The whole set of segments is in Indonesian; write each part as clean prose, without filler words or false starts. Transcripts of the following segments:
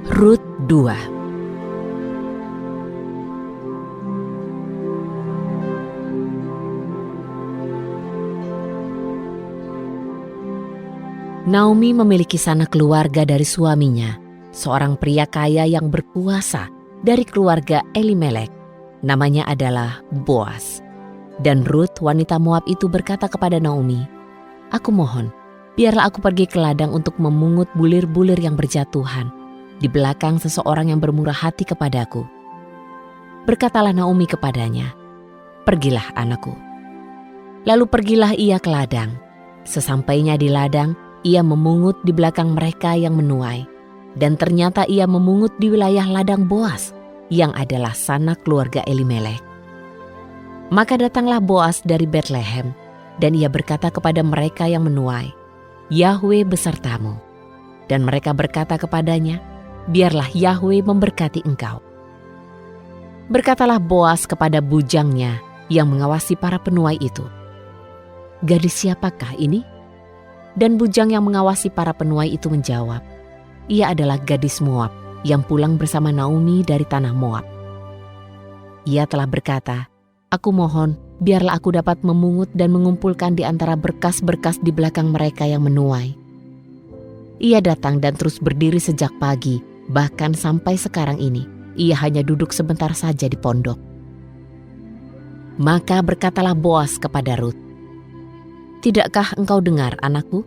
Rut 2. Naomi memiliki sanak keluarga dari suaminya, seorang pria kaya yang berkuasa dari keluarga Elimelek. Namanya adalah Boas. Dan Rut, wanita Moab itu berkata kepada Naomi, "Aku mohon, biarlah aku pergi ke ladang untuk memungut bulir-bulir yang berjatuhan di belakang seseorang yang bermurah hati kepadaku." Berkatalah Naomi kepadanya, "Pergilah anakku." Lalu pergilah ia ke ladang. Sesampainya di ladang, ia memungut di belakang mereka yang menuai. Dan ternyata ia memungut di wilayah ladang Boas, yang adalah sanak keluarga Elimelek. Maka datanglah Boas dari Betlehem, dan ia berkata kepada mereka yang menuai, "Yahwe besertamu." Dan mereka berkata kepadanya, "Biarlah Yahwe memberkati engkau." Berkatalah Boas kepada bujangnya yang mengawasi para penuai itu, "Gadis siapakah ini?" Dan bujang yang mengawasi para penuai itu menjawab, "Ia adalah gadis Moab yang pulang bersama Naomi dari tanah Moab." Ia telah berkata, "Aku mohon, biarlah aku dapat memungut dan mengumpulkan di antara berkas-berkas di belakang mereka yang menuai." Ia datang dan terus berdiri sejak pagi, bahkan sampai sekarang ini. Ia hanya duduk sebentar saja di pondok. Maka berkatalah Boas kepada Rut, "Tidakkah engkau dengar, anakku?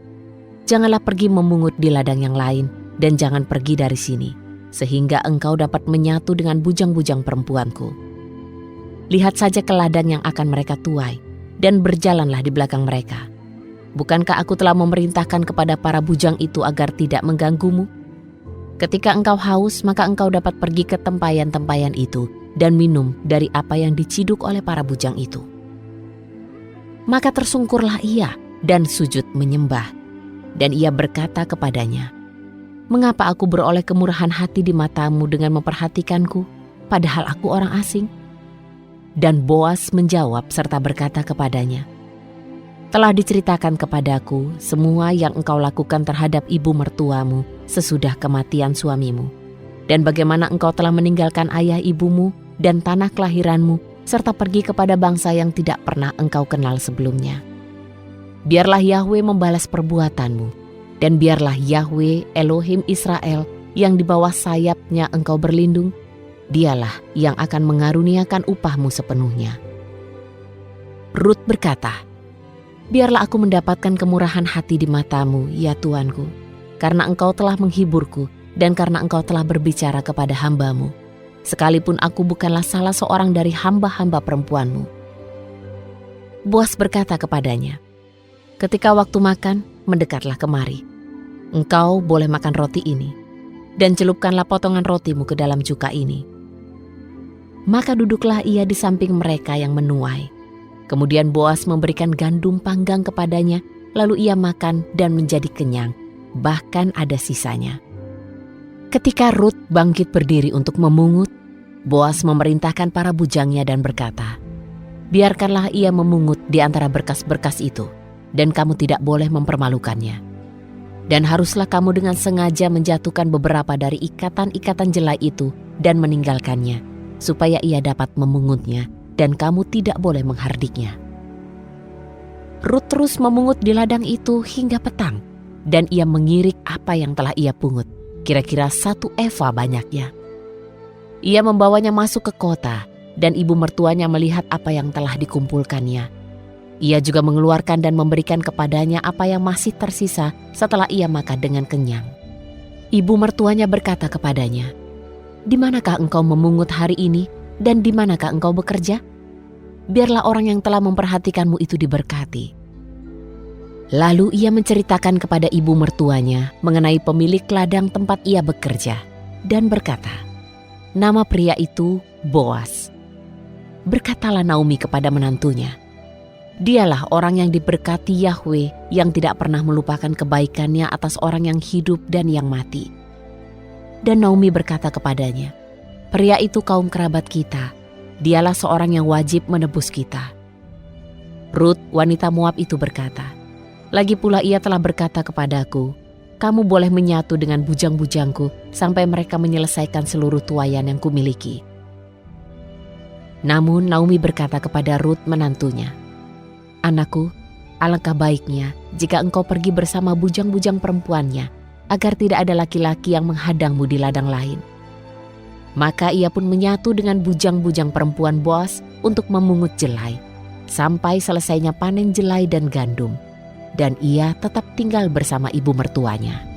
Janganlah pergi memungut di ladang yang lain, dan jangan pergi dari sini, sehingga engkau dapat menyatu dengan bujang-bujang perempuanku. Lihat saja ke ladang yang akan mereka tuai, dan berjalanlah di belakang mereka. Bukankah aku telah memerintahkan kepada para bujang itu agar tidak mengganggumu? Ketika engkau haus, maka engkau dapat pergi ke tempayan-tempayan itu dan minum dari apa yang diciduk oleh para bujang itu." Maka tersungkurlah ia dan sujud menyembah. Dan ia berkata kepadanya, "Mengapa aku beroleh kemurahan hati di matamu dengan memperhatikanku, padahal aku orang asing?" Dan Boas menjawab serta berkata kepadanya, "Telah diceritakan kepadaku semua yang engkau lakukan terhadap ibu mertuamu sesudah kematian suamimu, dan bagaimana engkau telah meninggalkan ayah ibumu dan tanah kelahiranmu, serta pergi kepada bangsa yang tidak pernah engkau kenal sebelumnya. Biarlah Yahwe membalas perbuatanmu, dan biarlah Yahwe Elohim Israel yang di bawah sayapnya engkau berlindung, Dialah yang akan mengaruniakan upahmu sepenuhnya." Rut berkata, "Biarlah aku mendapatkan kemurahan hati di matamu, ya Tuanku, karena engkau telah menghiburku dan karena engkau telah berbicara kepada hambamu, sekalipun aku bukanlah salah seorang dari hamba-hamba perempuanmu." Boas berkata kepadanya, "Ketika waktu makan, mendekatlah kemari. Engkau boleh makan roti ini, dan celupkanlah potongan rotimu ke dalam cuka ini." Maka duduklah ia di samping mereka yang menuai. Kemudian Boas memberikan gandum panggang kepadanya, lalu ia makan dan menjadi kenyang, bahkan ada sisanya. Ketika Rut bangkit berdiri untuk memungut, Boas memerintahkan para bujangnya dan berkata, "Biarkanlah ia memungut di antara berkas-berkas itu, dan kamu tidak boleh mempermalukannya. Dan haruslah kamu dengan sengaja menjatuhkan beberapa dari ikatan-ikatan jelai itu dan meninggalkannya, supaya ia dapat memungutnya, dan kamu tidak boleh menghardiknya." Rut terus memungut di ladang itu hingga petang, dan ia mengirik apa yang telah ia pungut, kira-kira 1 eva banyaknya. Ia membawanya masuk ke kota, dan ibu mertuanya melihat apa yang telah dikumpulkannya. Ia juga mengeluarkan dan memberikan kepadanya apa yang masih tersisa setelah ia makan dengan kenyang. Ibu mertuanya berkata kepadanya, "Di manakah engkau memungut hari ini, dan di manakah engkau bekerja? Biarlah orang yang telah memperhatikanmu itu diberkati." Lalu ia menceritakan kepada ibu mertuanya mengenai pemilik ladang tempat ia bekerja, dan berkata, "Nama pria itu Boas." Berkatalah Naomi kepada menantunya, "Dialah orang yang diberkati Yahwe, yang tidak pernah melupakan kebaikannya atas orang yang hidup dan yang mati." Dan Naomi berkata kepadanya, "Pria itu kaum kerabat kita, dialah seorang yang wajib menebus kita." Rut, wanita Moab itu berkata, "Lagi pula ia telah berkata kepadaku, kamu boleh menyatu dengan bujang-bujangku sampai mereka menyelesaikan seluruh tuaian yang kumiliki." Namun Naomi berkata kepada Rut menantunya, "Anakku, alangkah baiknya jika engkau pergi bersama bujang-bujang perempuannya, agar tidak ada laki-laki yang menghadangmu di ladang lain." Maka ia pun menyatu dengan bujang-bujang perempuan Boas untuk memungut jelai, sampai selesainya panen jelai dan gandum. Dan ia tetap tinggal bersama ibu mertuanya.